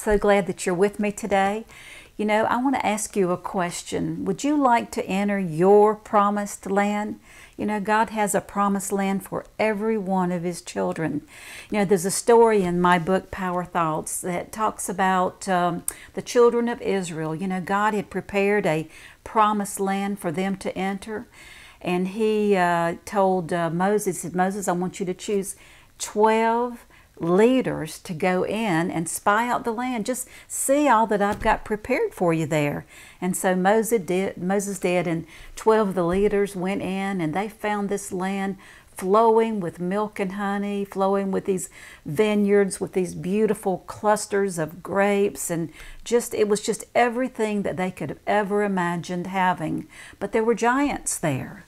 so glad that you're with me today. You know, I want to ask you a question. Would you like to enter your promised land? You know, God has a promised land for every one of His children. You know, there's a story in my book, Power Thoughts, that talks about the children of Israel. You know, God had prepared a promised land for them to enter. And He told Moses, He said, Moses, I want you to choose 12 leaders to go in and spy out the land. Just see all that I've got prepared for you there. And so Moses did, and 12 of the leaders went in, and they found this land flowing with milk and honey, flowing with these vineyards, with these beautiful clusters of grapes, and it was just everything that they could have ever imagined having. But there were giants there.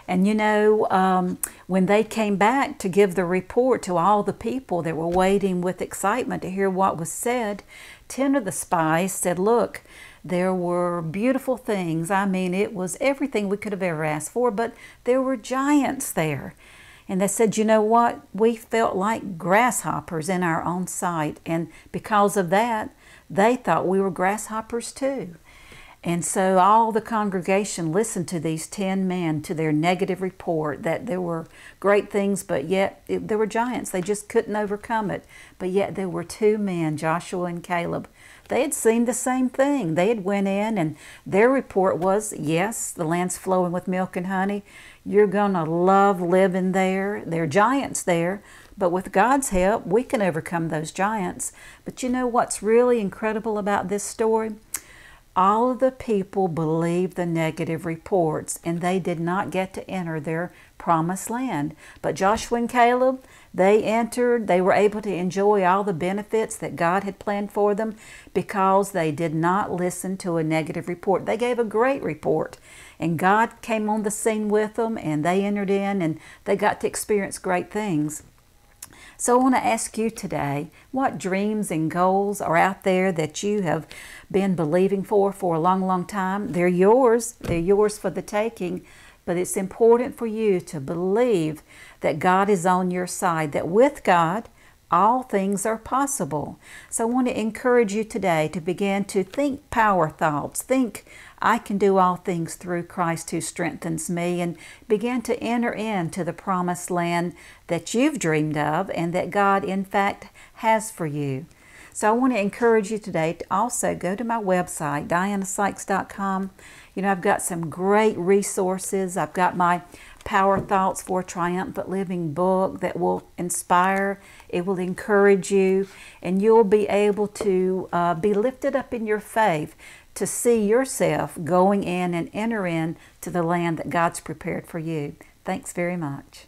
And you know, when they came back to give the report to all the people that were waiting with excitement to hear what was said, 10 of the spies said, look, there were beautiful things. I mean, it was everything we could have ever asked for, but there were giants there. And they said, you know what? We felt like grasshoppers in our own sight. And because of that, they thought we were grasshoppers too. And so all the congregation listened to these 10 men, to their negative report that there were great things, but yet there were giants. They just couldn't overcome it. But yet there were 2 men, Joshua and Caleb. They had seen the same thing. They had went in, and their report was, yes, the land's flowing with milk and honey. You're going to love living there. There are giants there. But with God's help, we can overcome those giants. But you know what's really incredible about this story? All of the people believed the negative reports, and they did not get to enter their promised land. But Joshua and Caleb, they entered. They were able to enjoy all the benefits that God had planned for them because they did not listen to a negative report. They gave a great report, and God came on the scene with them, and they entered in, and they got to experience great things. So I want to ask you today, what dreams and goals are out there that you have been believing for a long, long time? They're yours. They're yours for the taking. But it's important for you to believe that God is on your side, that with God, all things are possible. So I want to encourage you today to begin to think power thoughts. Think, I can do all things through Christ who strengthens me, and begin to enter into the promised land that you've dreamed of and that God, in fact, has for you. So I want to encourage you today to also go to my website, DianaSykes.com. You know, I've got some great resources. I've got my Power Thoughts for a Triumphant Living book that will inspire, it will encourage you, and you'll be able to be lifted up in your faith to see yourself going in and enter into the land that God's prepared for you. Thanks very much.